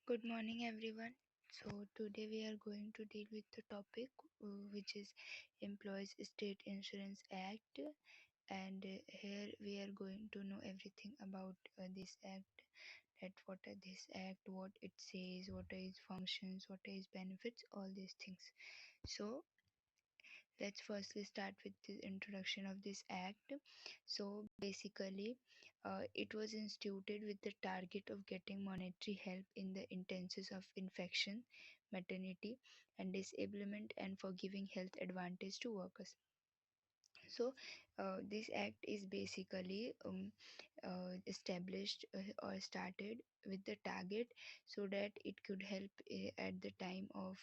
Good morning, everyone. So, today we are going to deal with the topic which is Employees State Insurance Act, and here we are going to know everything about this act. That what are this act, what it says, what are its functions, what are its benefits, all these things. So, let's firstly start with the introduction of this act. So basically, it was instituted with the target of getting monetary help in the instances of infection, maternity, and disablement, and for giving health advantage to workers. So, this act is basically established or started with the target so that it could help at the time of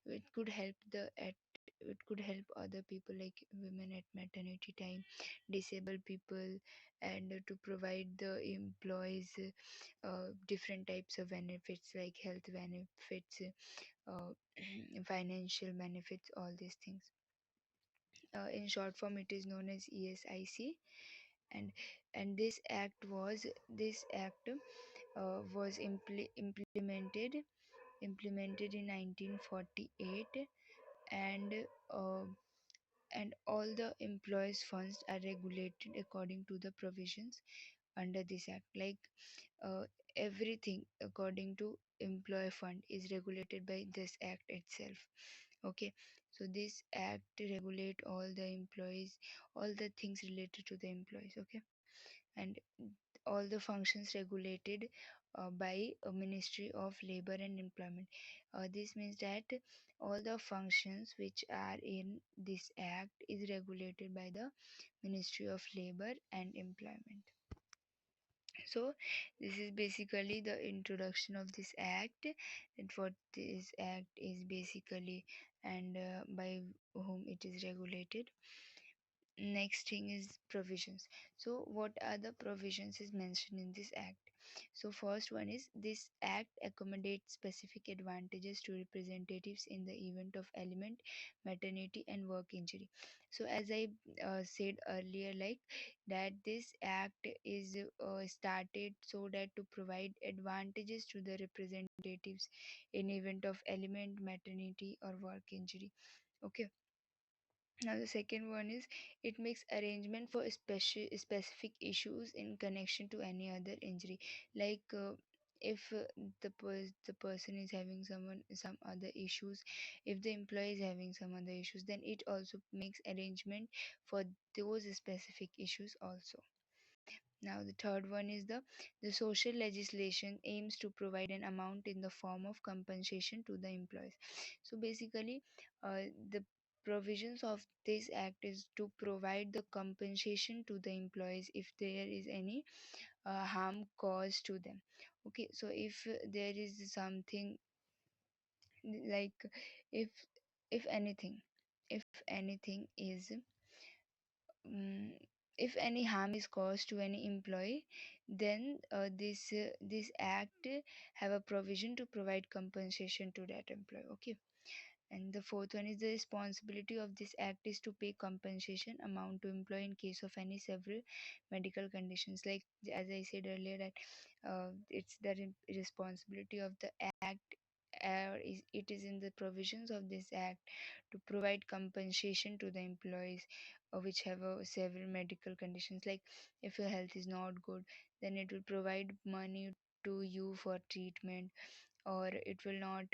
it could help the at it could help other people like women at maternity time, disabled people, and to provide the employees different types of benefits like health benefits, uh, financial benefits, all these things. In short form, it is known as ESIC, and this act was implemented in 1948, and uh, and all the employees funds are regulated according to the provisions under this act, like uh, everything according to employee fund is regulated by this act itself. Okay, so this act regulate all the employees, all the things related to the employees. Okay, and all the functions regulated by a Ministry of Labor and Employment. This means that all the functions which are in this act is regulated by the Ministry of Labor and Employment. So this is basically the introduction of this act, and what this act is basically, and by whom it is regulated. Next thing is provisions. So what are the provisions is mentioned in this act? So first one is, this act accommodates specific advantages to representatives in the event of ailment, maternity, and work injury. So as I said earlier, like that this act is started so that to provide advantages to the representatives in event of ailment, maternity, or work injury. Okay, now the second one is, it makes arrangement for specific issues in connection to any other injury. Like if the person is having some other issues, if the employee is having some other issues, then it also makes arrangement for those specific issues also. Now the third one is, the social legislation aims to provide an amount in the form of compensation to the employees. So basically, the provisions of this act is to provide the compensation to the employees if there is any harm caused to them. Okay, so if there is something like, if if anything if anything is mm, if any harm is caused to any employee, then this act have a provision to provide compensation to that employee. Okay, and the fourth one is, the responsibility of this act is to pay compensation amount to employee in case of any several medical conditions. Like as I said earlier, that it's the responsibility of the act, it is in the provisions of this act to provide compensation to the employees which have several medical conditions. Like if your health is not good, then it will provide money to you for treatment, or it will not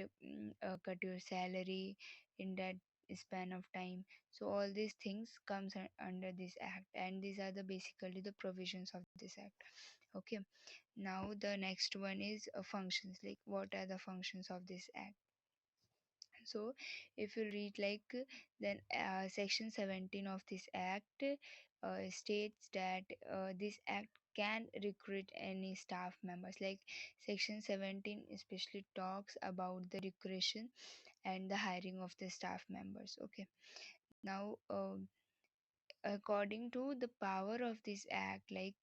cut your salary in that span of time. So all these things comes under this act, and these are the basically the provisions of this act. Okay, now the next one is functions. Like what are the functions of this act? So if you read, like then section 17 of this act states that this act can recruit any staff members. Like section 17 especially talks about the recruitment and the hiring of the staff members. Okay, now according to the power of this act, like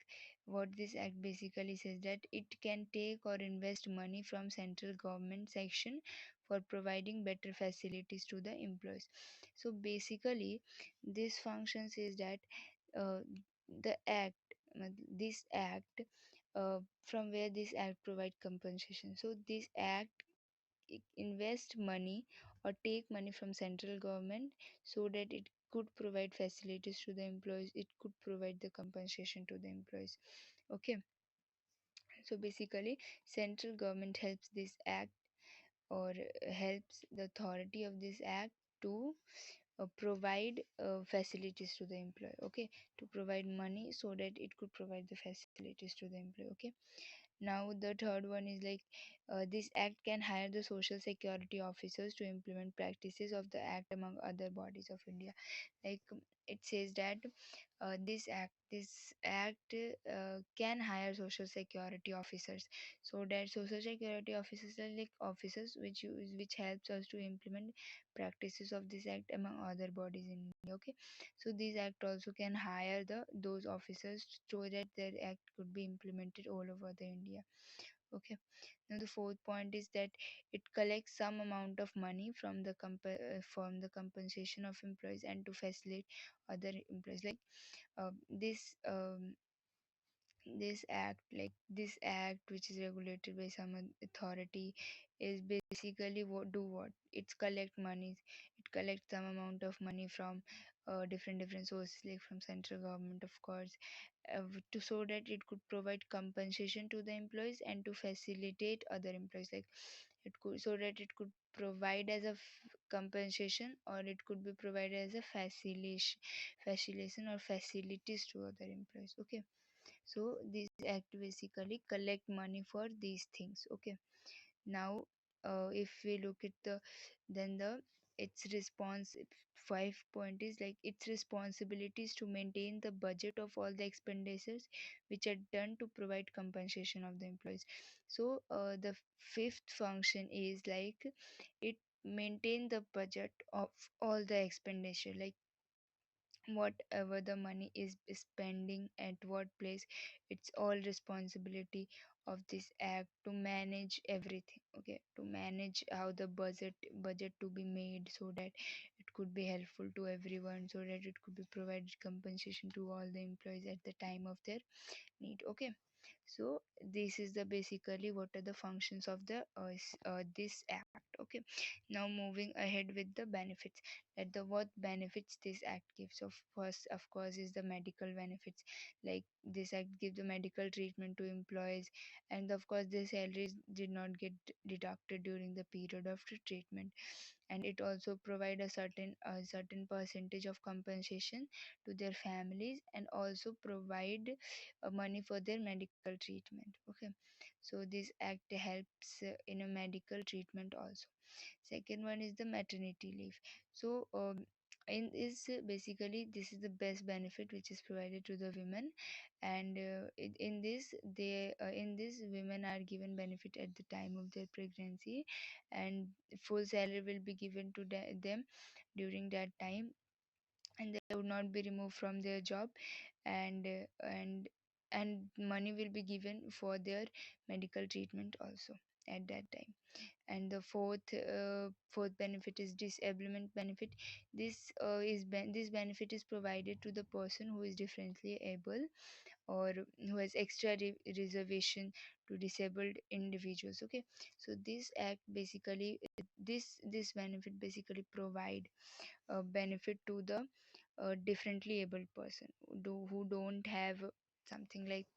what this act basically says, that it can take or invest money from central government section for providing better facilities to the employees. So basically this functions is that uh, the act this act from where this act provide compensation. So this act invest money or take money from central government so that it could provide facilities to the employees, it could provide the compensation to the employees. Okay, so basically central government helps this act, or helps the authority of this act to provide facilities to the employee. Okay, to provide money so that it could provide the facilities to the employee. Okay, now the third one is like, this act can hire the social security officers to implement practices of the act among other bodies of India. Like, it says that this act can hire social security officers, so that social security officers are like officers which helps us to implement practices of this act among other bodies in India. Okay, so this act also can hire those officers so that their act could be implemented all over the India. Okay, now the fourth point is that it collects some amount of money from the compensation of employees and to facilitate other employees. Like, this this act which is regulated by some authority is basically what it's collect money. It collects some amount of money from different sources, like from central government, of course, to so that it could provide compensation to the employees and to facilitate other employees. Like, it could, so that it could provide as a compensation, or it could be provided as a facilitation or facilities to other employees. Okay, so this act basically collect money for these things. Okay, now if we look at the its response, five point is like its responsibilities to maintain the budget of all the expenditures which are done to provide compensation of the employees. So the fifth function is like, it maintain the budget of all the expenditure, like whatever the money is spending at what place, it's all responsibility of this act to manage everything. Okay, to manage how the budget to be made so that it could be helpful to everyone, so that it could be provided compensation to all the employees at the time of their need. Okay, so this is the basically what are the functions of this act. Okay, now moving ahead with the benefits, that the what benefits this act gives. Of course is the medical benefits. Like, this act gives the medical treatment to employees, and of course their salaries did not get deducted during the period of the treatment. And it also provide a certain percentage of compensation to their families, and also provide money for their medical treatment. Okay, so this act helps in a medical treatment also. Second one is the maternity leave. So in this basically this is the best benefit which is provided to the women. And in this women are given benefit at the time of their pregnancy, and full salary will be given to them during that time, and they would not be removed from their job. And uh, and and money will be given for their medical treatment also at that time. And the fourth benefit is disablement benefit. This benefit is provided to the person who is differently able, or who has extra reservation to disabled individuals. Okay, so this act basically, this benefit basically provide a benefit to the differently abled person who don't have something like,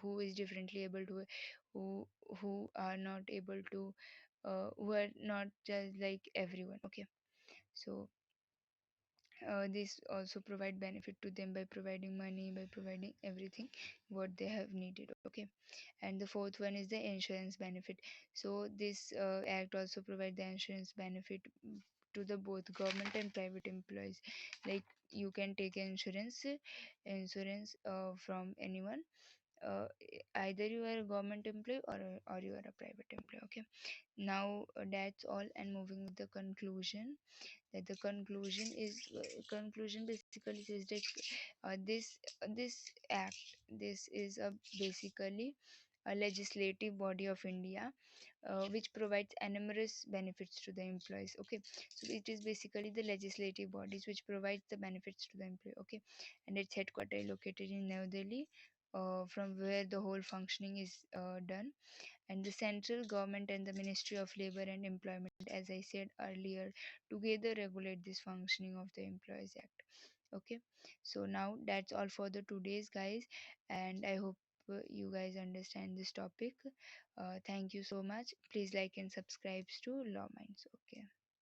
who is differently able to, who who are not able to, who are not just like everyone. Okay, so this also provide benefit to them by providing money, by providing everything what they have needed. Okay, and the fourth one is the insurance benefit. So this act also provide the insurance benefit, to the both government and private employees. Like, you can take insurance from anyone, either you are a government employee, or you are a private employee. Okay, now that's all, and moving with the conclusion, that the conclusion basically says that this act, this is a basically a legislative body of India, which provides numerous benefits to the employees. Okay, so it is basically the legislative bodies which provides the benefits to the employee. Okay, and its headquarters located in New Delhi, from where the whole functioning is done. And the central government and the Ministry of Labor and Employment, as I said earlier, together regulate this functioning of the Employees Act. Okay, so now that's all for the today's, guys, and I hope you guys understand this topic. Thank you so much. Please like and subscribe to Law Minds. Okay.